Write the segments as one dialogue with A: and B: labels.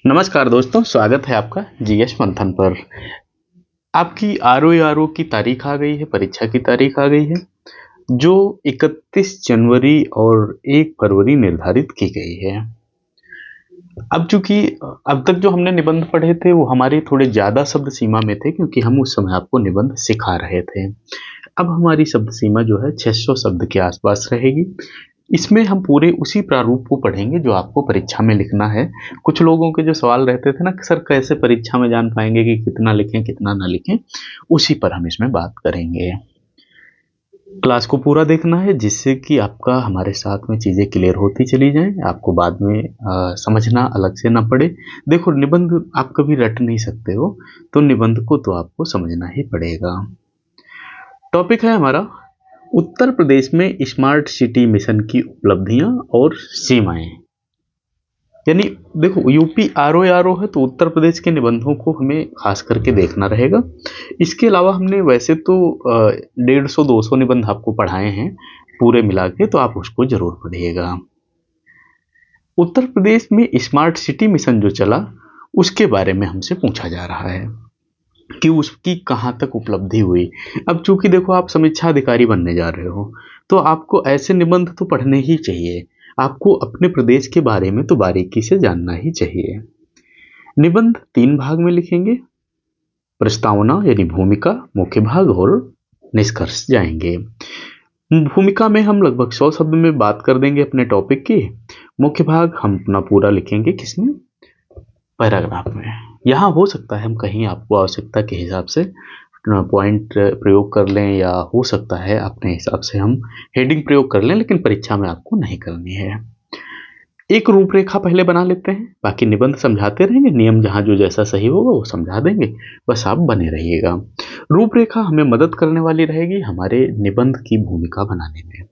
A: नमस्कार दोस्तों, स्वागत है आपका जीएस मंथन पर। आपकी आरओ की तारीख आ गई है, परीक्षा की तारीख आ गई है, जो 31 जनवरी और 1 फरवरी निर्धारित की गई है। अब चूंकि अब तक जो हमने निबंध पढ़े थे वो हमारे थोड़े ज़्यादा शब्द सीमा में थे, क्योंकि हम उस समय आपको निबंध सिखा रहे थे। अब हमारी शब्द सीमा जो है 600 शब्द के आसपास रहेगी। इसमें हम पूरे उसी प्रारूप को पढ़ेंगे जो आपको परीक्षा में लिखना है। कुछ लोगों के जो सवाल रहते थे ना कि सर कैसे परीक्षा में जान पाएंगे कि कितना लिखें कितना ना लिखें, उसी पर हम इसमें बात करेंगे। क्लास को पूरा देखना है, जिससे कि आपका हमारे साथ में चीज़ें क्लियर होती चली जाएं, आपको बाद में समझना अलग से ना पड़े। देखो, निबंध आप कभी रट नहीं सकते हो, तो निबंध को तो आपको समझना ही पड़ेगा। टॉपिक है हमारा उत्तर प्रदेश में स्मार्ट सिटी मिशन की उपलब्धियां और सीमाएं। यानी देखो, यूपी आरओ है तो उत्तर प्रदेश के निबंधों को हमें खास करके देखना रहेगा। इसके अलावा हमने वैसे तो 150-200 निबंध आपको पढ़ाए हैं पूरे मिला के, तो आप उसको जरूर पढ़िएगा। उत्तर प्रदेश में स्मार्ट सिटी मिशन जो चला, उसके बारे में हमसे पूछा जा रहा है कि उसकी कहाँ तक उपलब्धि हुई। अब चूंकि देखो, आप समीक्षा अधिकारी बनने जा रहे हो, तो आपको ऐसे निबंध तो पढ़ने ही चाहिए। आपको अपने प्रदेश के बारे में तो बारीकी से जानना ही चाहिए। निबंध 3 भाग में लिखेंगे, प्रस्तावना यानी भूमिका, मुख्य भाग और निष्कर्ष जाएंगे। भूमिका में हम लगभग 100 शब्द में बात कर देंगे अपने टॉपिक की। मुख्य भाग हम अपना पूरा लिखेंगे किसमें, पैराग्राफ में। यहाँ हो सकता है हम कहीं आपको आवश्यकता के हिसाब से पॉइंट प्रयोग कर लें, या हो सकता है अपने हिसाब से हम हेडिंग प्रयोग कर लें, लेकिन परीक्षा में आपको नहीं करनी है। एक रूपरेखा पहले बना लेते हैं, बाकी निबंध समझाते रहेंगे। नियम जहाँ जो जैसा सही होगा वो समझा देंगे, बस आप बने रहिएगा। रूपरेखा हमें मदद करने वाली रहेगी हमारे निबंध की भूमिका बनाने में,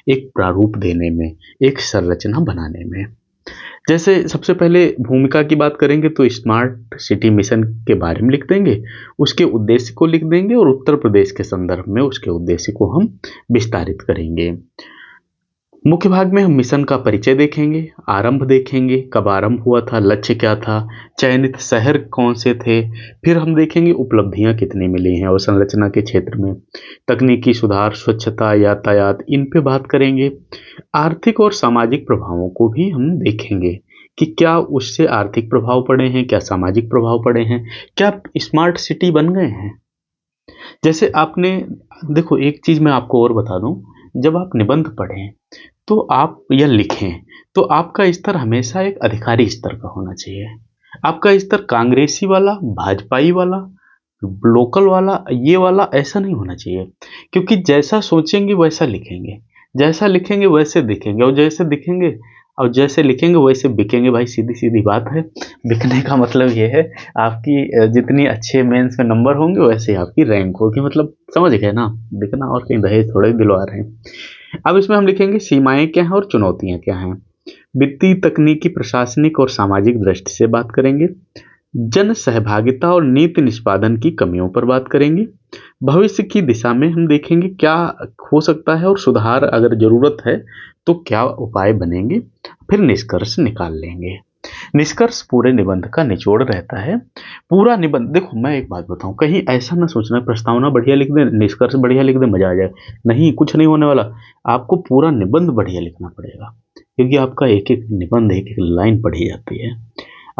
A: एक प्रारूप देने में, एक संरचना बनाने में। जैसे सबसे पहले भूमिका की बात करेंगे तो स्मार्ट सिटी मिशन के बारे में लिख देंगे, उसके उद्देश्य को लिख देंगे, और उत्तर प्रदेश के संदर्भ में उसके उद्देश्य को हम विस्तारित करेंगे। मुख्य भाग में हम मिशन का परिचय देखेंगे, आरंभ देखेंगे, कब आरंभ हुआ था, लक्ष्य क्या था, चयनित शहर कौन से थे, फिर हम देखेंगे उपलब्धियां कितनी मिली हैं, और संरचना के क्षेत्र में तकनीकी सुधार, स्वच्छता, यातायात, इन पे बात करेंगे। आर्थिक और सामाजिक प्रभावों को भी हम देखेंगे कि क्या उससे आर्थिक प्रभाव पड़े हैं, क्या सामाजिक प्रभाव पड़े हैं, क्या स्मार्ट सिटी बन गए हैं। जैसे आपने देखो, एक चीज मैं आपको और बता दूं, जब आप निबंध पढ़ें तो आप यह लिखें, तो आपका स्तर हमेशा एक अधिकारी स्तर का होना चाहिए। आपका स्तर कांग्रेसी वाला, भाजपाई वाला, लोकल वाला, ये वाला ऐसा नहीं होना चाहिए। क्योंकि जैसा सोचेंगे वैसा लिखेंगे, जैसा लिखेंगे वैसे दिखेंगे, और जैसे दिखेंगे और जैसे लिखेंगे वैसे बिकेंगे। भाई सीधी सीधी बात है। बिकने का मतलब ये है, आपकी जितनी अच्छे मेंस में नंबर होंगे वैसे ही आपकी रैंक होगी। मतलब समझ गए ना, बिकना और कहीं दहेज थोड़े दिलवा रहे हैं। अब इसमें हम लिखेंगे सीमाएं क्या हैं और चुनौतियां क्या हैं। वित्तीय, तकनीकी, प्रशासनिक और सामाजिक दृष्टि से बात करेंगे। जन सहभागिता और नीति निष्पादन की कमियों पर बात करेंगे। भविष्य की दिशा में हम देखेंगे क्या हो सकता है, और सुधार अगर जरूरत है तो क्या उपाय बनेंगे। फिर निष्कर्ष निकाल लेंगे। निष्कर्ष पूरे निबंध का निचोड़ रहता है। पूरा निबंध देखो, मैं एक बात बताऊं, कहीं ऐसा ना सोचना प्रस्तावना बढ़िया लिख दे, निष्कर्ष बढ़िया लिख दे, मजा आ जाए। नहीं, कुछ नहीं होने वाला। आपको पूरा निबंध बढ़िया लिखना पड़ेगा, क्योंकि आपका एक एक निबंध, एक एक लाइन पढ़ी जाती है।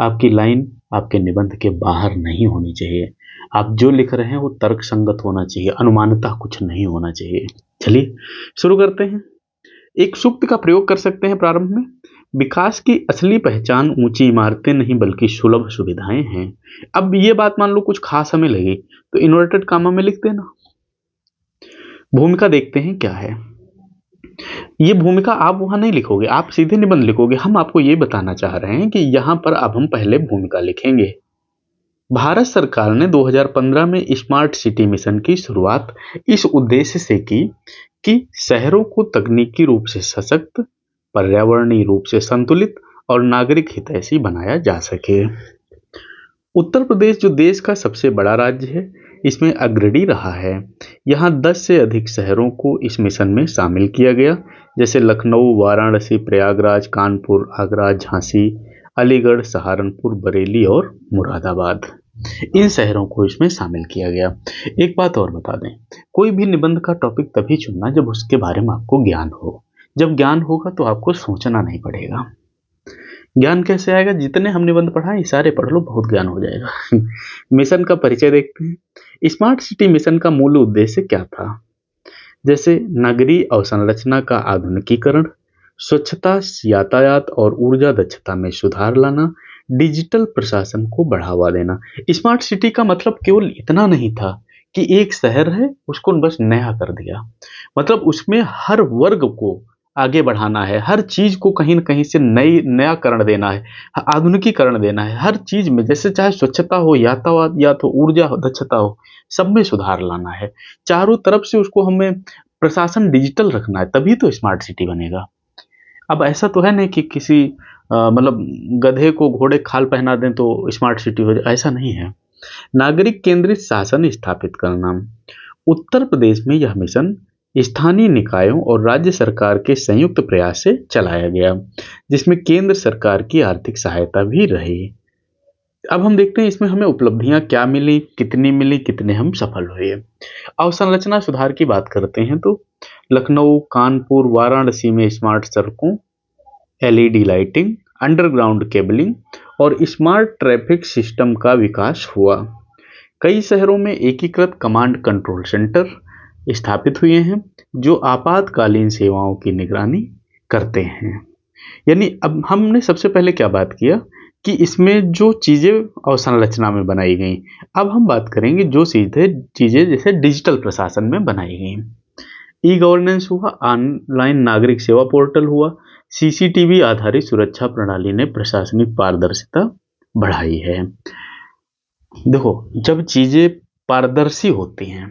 A: आपकी लाइन आपके निबंध के बाहर नहीं होनी चाहिए। आप जो लिख रहे हैं वो तर्क संगत होना चाहिए, अनुमानता कुछ नहीं होना चाहिए। चलिए शुरू करते हैं। एक सूक्त का प्रयोग कर सकते हैं प्रारंभ में। विकास की असली पहचान ऊंची इमारतें नहीं बल्कि सुलभ सुविधाएं हैं। अब ये बात मान लो कुछ खास हमें लगी तो इन्वर्टेड कामा में लिख देना। भूमिका देखते हैं क्या है। ये भूमिका आप वहां नहीं लिखोगे, आप सीधे निबंध लिखोगे। हम आपको ये बताना चाह रहे हैं कि यहां पर अब हम पहले भूमिका लिखेंगे। भारत सरकार ने 2015 में स्मार्ट सिटी मिशन की शुरुआत इस उद्देश्य से की कि शहरों को तकनीकी रूप से सशक्त, पर्यावरणीय रूप से संतुलित और नागरिक हितैषी बनाया जा सके। उत्तर प्रदेश जो देश का सबसे बड़ा राज्य है, इसमें अग्रणी रहा है। यहाँ 10 से अधिक शहरों को इस मिशन में शामिल किया गया, जैसे लखनऊ, वाराणसी, प्रयागराज, कानपुर, आगरा, झांसी अलीगढ़, सहारनपुर, बरेली और मुरादाबाद, इन शहरों को इसमें शामिल किया गया। एक बात और बता दें, कोई भी निबंध का टॉपिक तभी चुनना जब उसके बारे में आपको ज्ञान हो। जब ज्ञान होगा तो आपको सोचना नहीं पड़ेगा। ज्ञान कैसे आएगा? जितने हम निबंध पढ़ा ये सारे पढ़ लो, बहुत ज्ञान हो जाएगा। मिशन का परिचय देखते हैं। स्मार्ट सिटी मिशन का मूल उद्देश्य क्या था? जैसे नगरीय अवसंरचना का आधुनिकीकरण, स्वच्छता, यातायात और ऊर्जा दक्षता में सुधार लाना, डिजिटल प्रशासन को बढ़ावा देना। स्मार्ट सिटी का मतलब केवल इतना नहीं था कि एक शहर है उसको बस नया कर दिया, मतलब उसमें हर वर्ग को आगे बढ़ाना है, हर चीज को कहीं न कहीं से नयाकरण देना है, आधुनिकीकरण देना है, हर चीज में, जैसे चाहे स्वच्छता हो, यातायात हो, ऊर्जा हो, दक्षता हो, सब में सुधार लाना है। चारों तरफ से उसको हमें प्रशासन डिजिटल रखना है, तभी तो स्मार्ट सिटी बनेगा। अब ऐसा तो है नहीं कि किसी मतलब गधे को घोड़े खाल पहना दें तो स्मार्ट सिटी हो जाए, ऐसा नहीं है। नागरिक केंद्रित शासन स्थापित करना। उत्तर प्रदेश में यह मिशन स्थानीय निकायों और राज्य सरकार के संयुक्त प्रयास से चलाया गया, जिसमें केंद्र सरकार की आर्थिक सहायता भी रही। अब हम देखते हैं इसमें हमें उपलब्धियां क्या मिली, कितने हम सफल हुए। अवसंरचना सुधार की बात करते हैं तो लखनऊ, कानपुर, वाराणसी में स्मार्ट सड़कों, एलईडी लाइटिंग, अंडरग्राउंड केबलिंग और स्मार्ट ट्रैफिक सिस्टम का विकास हुआ। कई शहरों में एकीकृत कमांड कंट्रोल सेंटर स्थापित हुए हैं जो आपातकालीन सेवाओं की निगरानी करते हैं। यानी अब हमने सबसे पहले क्या बात किया कि इसमें जो चीज़ें अवसंरचना में बनाई गई, अब हम बात करेंगे जो सीधे चीज़ें जैसे डिजिटल प्रशासन में बनाई गई। ई गवर्नेंस हुआ, ऑनलाइन नागरिक सेवा पोर्टल हुआ, सीसीटीवी आधारित सुरक्षा प्रणाली ने प्रशासनिक पारदर्शिता बढ़ाई है। देखो, जब चीजें पारदर्शी होती हैं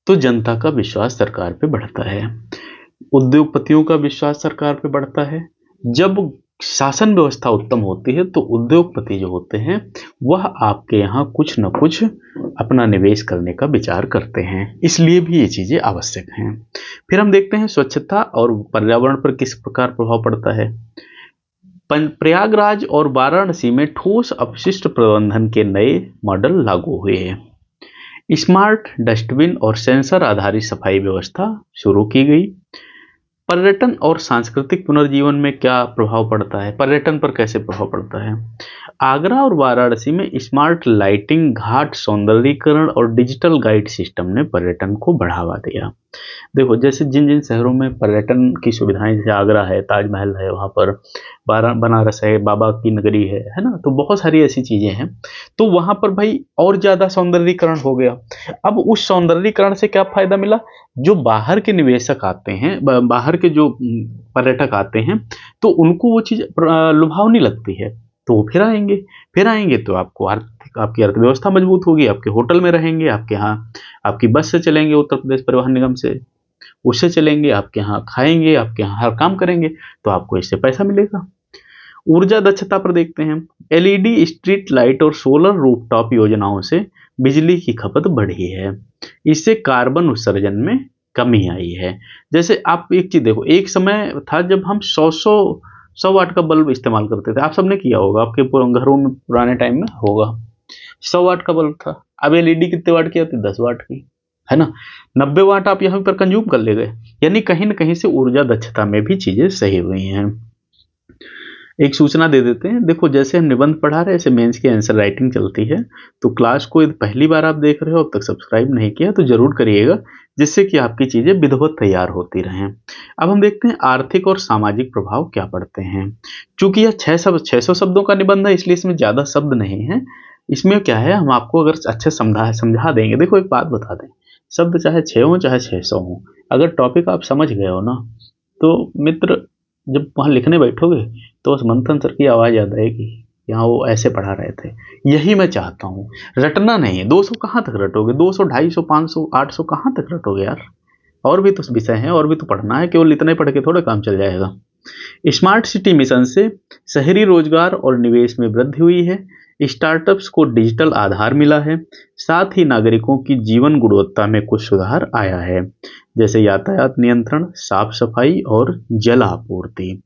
A: तो जनता का विश्वास सरकार पे बढ़ता है, उद्योगपतियों का विश्वास सरकार पे बढ़ता है। जब शासन व्यवस्था उत्तम होती है तो उद्योगपति जो होते हैं वह आपके यहाँ कुछ न कुछ अपना निवेश करने का विचार करते हैं, इसलिए भी ये चीजें आवश्यक हैं। फिर हम देखते हैं स्वच्छता और पर्यावरण पर किस प्रकार प्रभाव पड़ता है। प्रयागराज और वाराणसी में ठोस अपशिष्ट प्रबंधन के नए मॉडल लागू हुए हैं। स्मार्ट डस्टबिन और सेंसर आधारित सफाई व्यवस्था शुरू की गई। पर्यटन और सांस्कृतिक पुनर्जीवन में क्या प्रभाव पड़ता है, पर्यटन पर कैसे प्रभाव पड़ता है। आगरा और वाराणसी में स्मार्ट लाइटिंग, घाट सौंदर्यीकरण और डिजिटल गाइड सिस्टम ने पर्यटन को बढ़ावा दिया। देखो, जैसे जिन जिन शहरों में पर्यटन की सुविधाएं, जैसे आगरा है, ताजमहल है, वहाँ पर बनारस है, बाबा की नगरी है ना, तो बहुत सारी ऐसी चीजें हैं, तो वहाँ पर भाई और ज्यादा सौंदर्यीकरण हो गया। अब उस सौंदर्यीकरण से क्या फायदा मिला? जो बाहर के निवेशक आते हैं, बाहर के जो पर्यटक आते हैं, तो उनको वो चीज लुभावनी लगती है, तो वो फिर आएंगे तो आपको आपकी अर्थव्यवस्था मजबूत होगी, आपके होटल में रहेंगे, आपके यहाँ आपकी बस से चलेंगे, उत्तर प्रदेश परिवहन निगम से, उससे चलेंगे, आपके यहाँ खाएंगे, आपके यहाँ हर काम करेंगे, तो आपको इससे पैसा मिलेगा। ऊर्जा दक्षता पर देखते हैं। एलईडी स्ट्रीट लाइट और सोलर रूफटॉप योजनाओं से बिजली की खपत बढ़ी है, इससे कार्बन उत्सर्जन में कमी आई है। जैसे आप एक चीज देखो, एक समय था जब हम 100 वाट का बल्ब इस्तेमाल करते थे, आप सबने किया होगा, आपके घरों में पुराने टाइम में होगा, 100 वाट का बल्ब था। अब एलईडी कितने वाट की आती है? 10 वाट की, है ना। 90 वाट आप यहाँ पर कंज्यूम कर ले गए, यानी कहीं ना कहीं से ऊर्जा दक्षता में भी चीजें सही हुई हैं। एक सूचना दे देते हैं, देखो जैसे हम निबंध पढ़ा रहे हैं, ऐसे मेंस की आंसर राइटिंग चलती है, तो क्लास को यदि पहली बार आप देख रहे हो, अब तक सब्सक्राइब नहीं किया तो जरूर करिएगा, जिससे कि आपकी चीजें विधिवत तैयार होती रहें। अब हम देखते हैं आर्थिक और सामाजिक प्रभाव क्या पड़ते हैं। चूंकि यह 600 शब्दों का निबंध है, इसलिए इसमें ज्यादा शब्द नहीं है। इसमें क्या है, हम आपको अगर अच्छे समझा देंगे। देखो, एक बात बता दें, शब्द चाहे 6 हो चाहे 600 हो, अगर टॉपिक आप समझ गए हो ना, तो मित्र जब वहाँ लिखने बैठोगे तो उस मंथन सर की आवाज़ याद आएगी, यहाँ वो ऐसे पढ़ा रहे थे। यही मैं चाहता हूँ, रटना नहीं है। 200 कहाँ तक रटोगे? 200, 250, 500, 800 कहाँ तक रटोगे यार? और भी तो विषय हैं, और भी तो पढ़ना है, केवल इतना ही पढ़ के थोड़े काम चल जाएगा। स्मार्ट सिटी मिशन से शहरी रोजगार और निवेश में वृद्धि हुई है। स्टार्टअप्स को डिजिटल आधार मिला है। साथ ही नागरिकों की जीवन गुणवत्ता में कुछ सुधार आया है, जैसे यातायात नियंत्रण, साफ सफाई और जल आपूर्ति।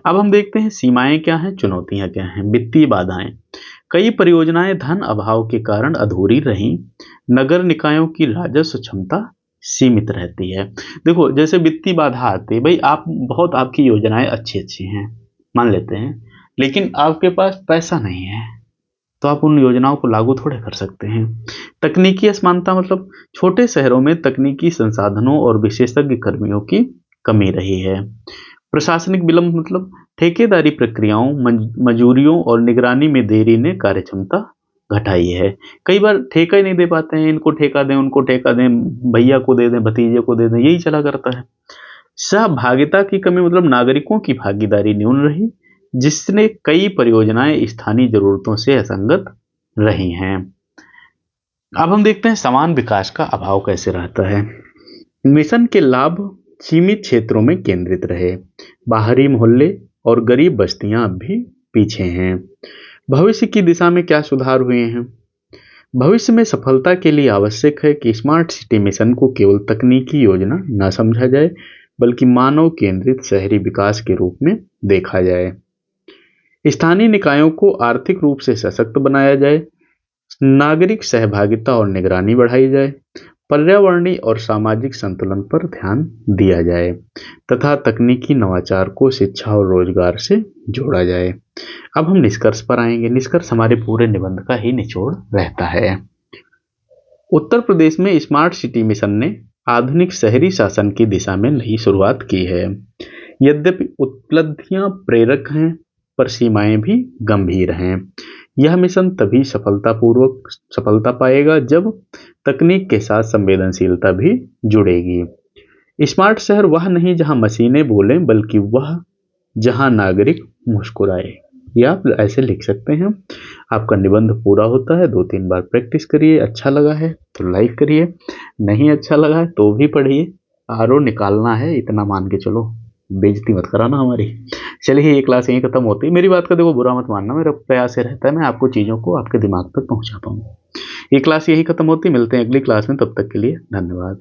A: अब हम देखते हैं सीमाएं क्या हैं, चुनौतियां क्या हैं। वित्तीय बाधाएं, कई परियोजनाएं धन अभाव के कारण अधूरी रहीं। नगर निकायों की राजस्व क्षमता सीमित रहती है। देखो, जैसे वित्तीय बाधा आती है, भाई आपकी योजनाएं अच्छी अच्छी हैं, मान लेते हैं, लेकिन आपके पास पैसा नहीं है, तो आप उन योजनाओं को लागू थोड़े कर सकते हैं। तकनीकी असमानता मतलब छोटे शहरों में तकनीकी संसाधनों और विशेषज्ञ कर्मियों की कमी रही है। प्रशासनिक विलंब मतलब ठेकेदारी प्रक्रियाओं, मजूरियों और निगरानी में देरी ने कार्यक्षमता घटाई है। कई बार ठेका ही नहीं दे पाते हैं, इनको ठेका दें, उनको ठेका दें, भैया को दे दें, भतीजे को दे दें, यही चला करता है। सहभागिता की कमी मतलब नागरिकों की भागीदारी न्यून रही, जिसने कई परियोजनाएं स्थानीय जरूरतों से असंगत रही हैं। अब हम देखते हैं समान विकास का अभाव कैसे रहता है। मिशन के लाभ सीमित क्षेत्रों में केंद्रित रहे। बाहरी मोहल्ले और गरीब बस्तियां अब भी पीछे हैं। भविष्य की दिशा में क्या सुधार हुए हैं? भविष्य में सफलता के लिए आवश्यक है कि स्मार्ट सिटी मिशन को केवल तकनीकी योजना न समझा जाए, बल्कि मानव केंद्रित शहरी विकास के रूप में देखा जाए। स्थानीय निकायों को आर्थिक रूप से सशक्त बनाया जाए, नागरिक सहभागिता और निगरानी बढ़ाई जाए, पर्यावरणीय और सामाजिक संतुलन पर ध्यान दिया जाए तथा तकनीकी नवाचार को शिक्षा और रोजगार से जोड़ा जाए। अब हम निष्कर्ष पर आएंगे। निष्कर्ष हमारे पूरे निबंध का ही निचोड़ रहता है। उत्तर प्रदेश में स्मार्ट सिटी मिशन ने आधुनिक शहरी शासन की दिशा में नई शुरुआत की है। यद्यपि उपलब्धियां प्रेरक हैं, पर सीमाएं भी गंभीर हैं। यह मिशन तभी सफलता पाएगा जब तकनीक के साथ संवेदनशीलता भी जुड़ेगी। स्मार्ट शहर वह नहीं जहां मशीनें बोलें, बल्कि वह जहां नागरिक मुस्कुराए। या आप ऐसे लिख सकते हैं। आपका निबंध पूरा होता है, 2-3 बार प्रैक्टिस करिए। अच्छा लगा है तो लाइक करिए, नहीं अच्छा लगा है तो भी पढ़िए। आरओ निकालना है, इतना मान के चलो, बेइज्जती मत कराना हमारी। चलिए, ये क्लास यहीं खत्म होती है। मेरी बात का देखो बुरा मत मानना, मेरा प्रयास ये रहता है मैं आपको चीज़ों को आपके दिमाग तक पहुंचा पाऊँ। ये क्लास यही खत्म होती है, मिलते हैं अगली क्लास में, तब तक के लिए धन्यवाद।